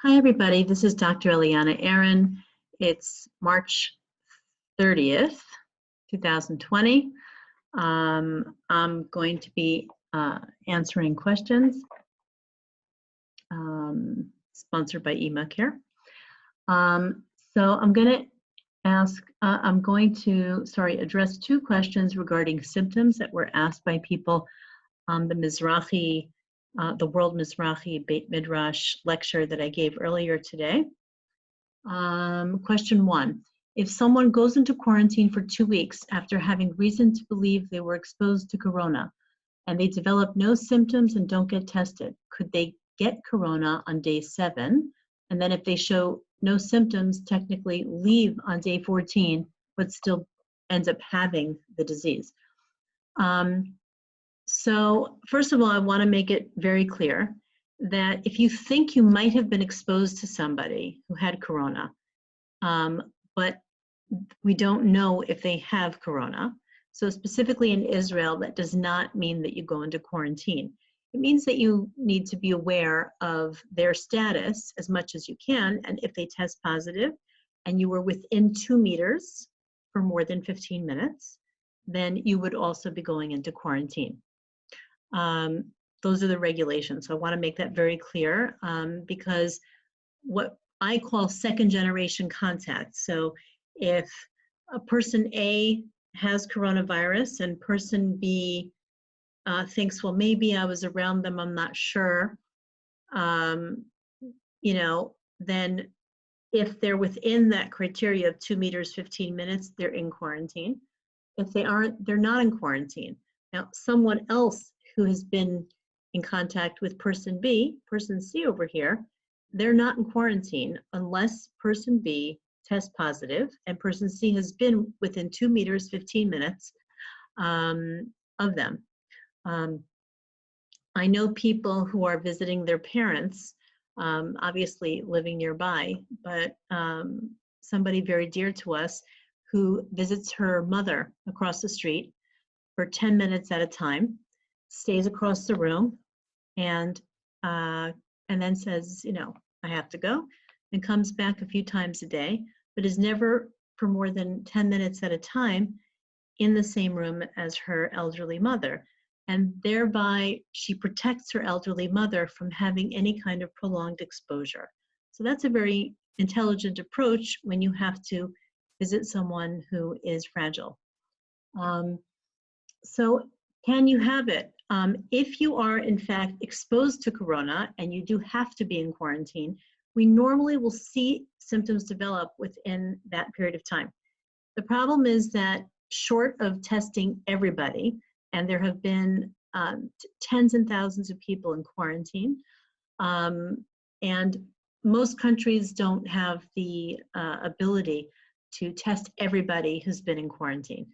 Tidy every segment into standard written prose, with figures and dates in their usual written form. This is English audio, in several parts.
Hi, everybody. This is Dr. Eliana Aaron. It's March 30th, 2020. I'm going to be answering questions sponsored by eMaCare. So I'm going to address two questions regarding symptoms that were asked by people on the World Mizrahi Beit Midrash lecture that I gave earlier today. Question one, if someone goes into quarantine for 2 weeks after having reason to believe they were exposed to corona and they develop no symptoms and don't get tested, could they get corona on day 7? And then if they show no symptoms, technically leave on day 14, but still ends up having the disease. So first of all, I want to make it very clear that if you think you might have been exposed to somebody who had corona, but we don't know if they have corona. So specifically in Israel, that does not mean that you go into quarantine. It means that you need to be aware of their status as much as you can, and if they test positive and you were within 2 meters for more than 15 minutes, then you would also be going into quarantine. Those are the regulations. So I want to make that very clear because what I call second generation contact. So if a person A has coronavirus and person B thinks, well, maybe I was around them, I'm not sure, then if they're within that criteria of 2 meters, 15 minutes, they're in quarantine. If they aren't, they're not in quarantine. Now, someone else who has been in contact with person B, person C over here, they're not in quarantine unless person B tests positive and person C has been within 2 meters, 15 minutes of them. I know people who are visiting their parents, obviously living nearby, but somebody very dear to us who visits her mother across the street for 10 minutes at a time, stays across the room, and then says, I have to go, and comes back a few times a day, but is never for more than 10 minutes at a time in the same room as her elderly mother. And thereby, she protects her elderly mother from having any kind of prolonged exposure. So that's a very intelligent approach when you have to visit someone who is fragile. So can you have it? If you are in fact exposed to corona and you do have to be in quarantine, we normally will see symptoms develop within that period of time. The problem is that short of testing everybody, and there have been tens and thousands of people in quarantine, and most countries don't have the ability to test everybody who's been in quarantine.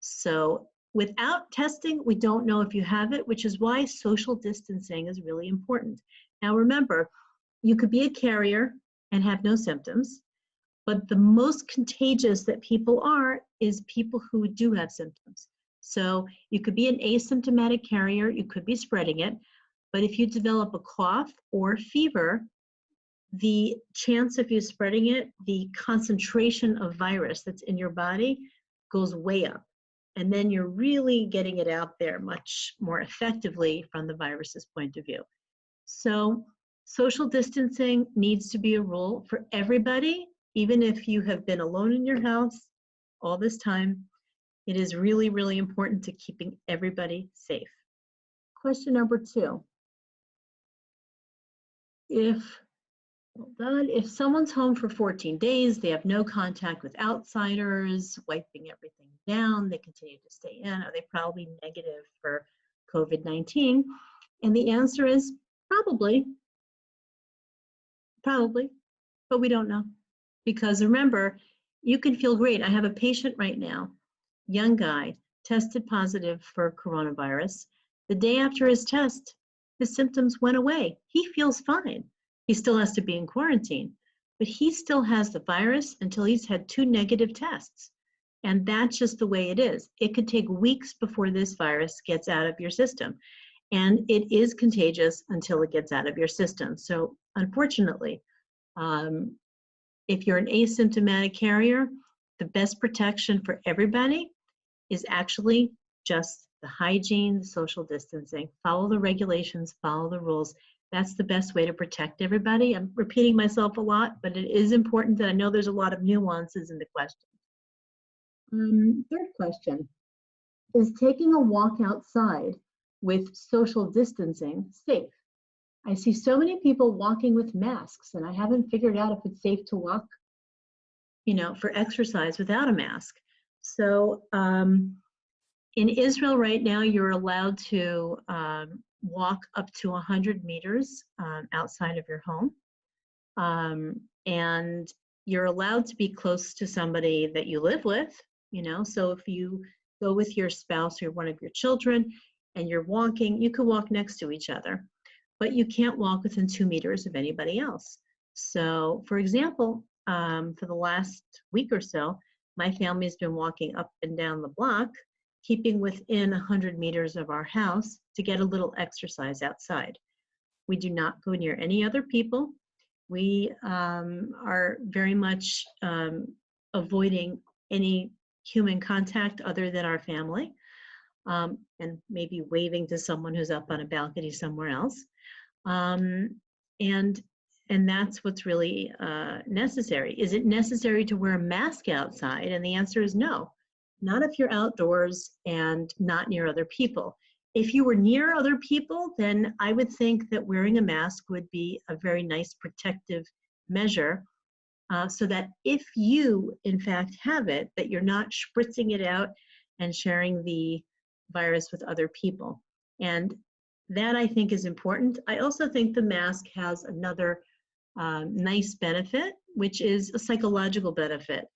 So without testing, we don't know if you have it, which is why social distancing is really important. Now remember, you could be a carrier and have no symptoms, but the most contagious that people are is people who do have symptoms. So you could be an asymptomatic carrier, you could be spreading it, but if you develop a cough or fever, the chance of you spreading it, the concentration of virus that's in your body goes way up. And then you're really getting it out there much more effectively from the virus's point of view. So social distancing needs to be a rule for everybody, even if you have been alone in your house all this time. It is really, really important to keeping everybody safe. Question number 2. If someone's home for 14 days, they have no contact with outsiders, wiping everything down, they continue to stay in, are they probably negative for COVID-19? And the answer is probably, but we don't know. Because remember, you can feel great. I have a patient right now, young guy, tested positive for coronavirus. The day after his test, his symptoms went away. He feels fine. He still has to be in quarantine, but he still has the virus until he's had 2 negative tests. And that's just the way it is. It could take weeks before this virus gets out of your system. And it is contagious until it gets out of your system. So unfortunately, If you're an asymptomatic carrier, the best protection for everybody is actually just the hygiene, the social distancing. Follow the regulations, follow the rules. That's the best way to protect everybody. I'm repeating myself a lot, but it is important that I know there's a lot of nuances in the question. Third question, is taking a walk outside with social distancing safe? I see so many people walking with masks, and I haven't figured out if it's safe to walk, for exercise without a mask. So in Israel right now, you're allowed to walk up to 100 meters outside of your home. And you're allowed to be close to somebody that you live with, so if you go with your spouse or one of your children and you're walking, you could walk next to each other, but you can't walk within 2 meters of anybody else. So for example, for the last week or so, my family's been walking up and down the block, keeping within 100 meters of our house to get a little exercise outside. We do not go near any other people. We are very much avoiding any human contact other than our family, and maybe waving to someone who's up on a balcony somewhere else. And that's what's really necessary. Is it necessary to wear a mask outside? And the answer is no. Not if you're outdoors and not near other people. If you were near other people, then I would think that wearing a mask would be a very nice protective measure, so that if you, in fact, have it, that you're not spritzing it out and sharing the virus with other people. And that, I think, is important. I also think the mask has another nice benefit, which is a psychological benefit.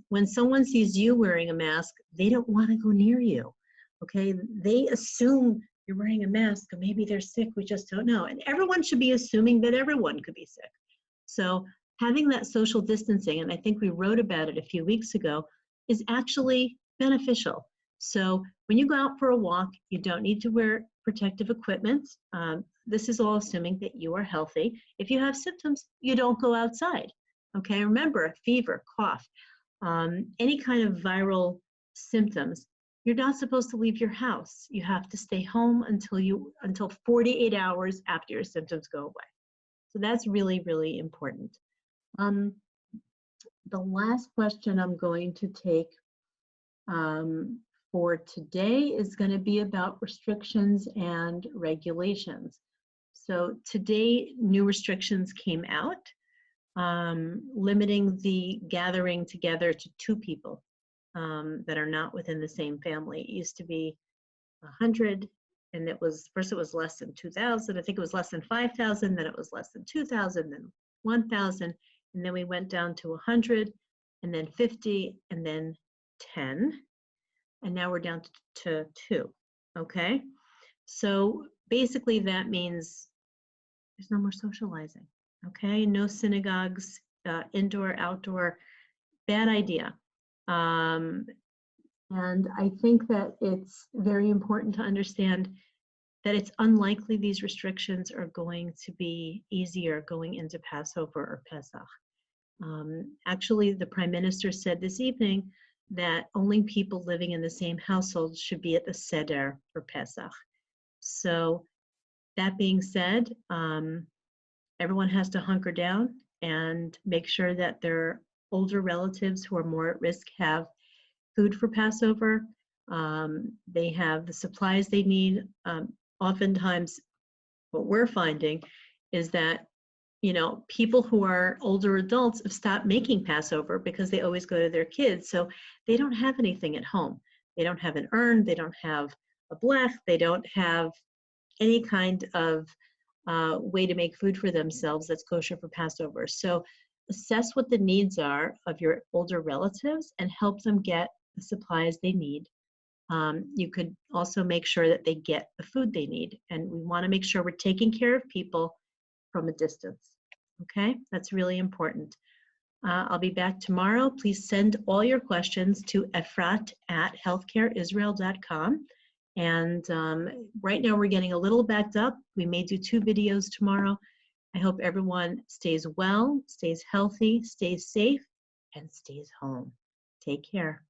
When someone sees you wearing a mask, they don't want to go near you. Okay, they assume you're wearing a mask, or maybe they're sick, we just don't know. And everyone should be assuming that everyone could be sick. So having that social distancing, and I think we wrote about it a few weeks ago, is actually beneficial. So when you go out for a walk, you don't need to wear protective equipment. This is all assuming that you are healthy. If you have symptoms, you don't go outside. Okay, remember, fever, cough, any kind of viral symptoms, you're not supposed to leave your house. You have to stay home until 48 hours after your symptoms go away. So that's really, really important. The last question I'm going to take for today is going to be about restrictions and regulations. So today, new restrictions came out, limiting the gathering together to 2 people that are not within the same family. It used to be 100, and first it was less than 2,000. I think it was less than 5,000, then it was less than 2,000, then 1,000, and then we went down to 100, and then 50, and then 10, and now we're down to 2, okay? So basically that means there's no more socializing, okay? No synagogues, indoor, outdoor, bad idea. And I think that it's very important to understand that it's unlikely these restrictions are going to be easier going into Passover or Pesach. Actually, the Prime Minister said this evening that only people living in the same household should be at the Seder for Pesach. So that being said, everyone has to hunker down and make sure that their older relatives who are more at risk have food for Passover. They have the supplies they need. Oftentimes, what we're finding is that, people who are older adults have stopped making Passover because they always go to their kids. So they don't have anything at home. They don't have an urn. They don't have a blech. They don't have any kind of way to make food for themselves that's kosher for Passover. So assess what the needs are of your older relatives and help them get the supplies they need. You could also make sure that they get the food they need. And we want to make sure we're taking care of people from a distance. Okay, that's really important. I'll be back tomorrow. Please send all your questions to efrat@healthcareisrael.com. And right now we're getting a little backed up. We may do 2 videos tomorrow. I hope everyone stays well, stays healthy, stays safe, and stays home. Take care.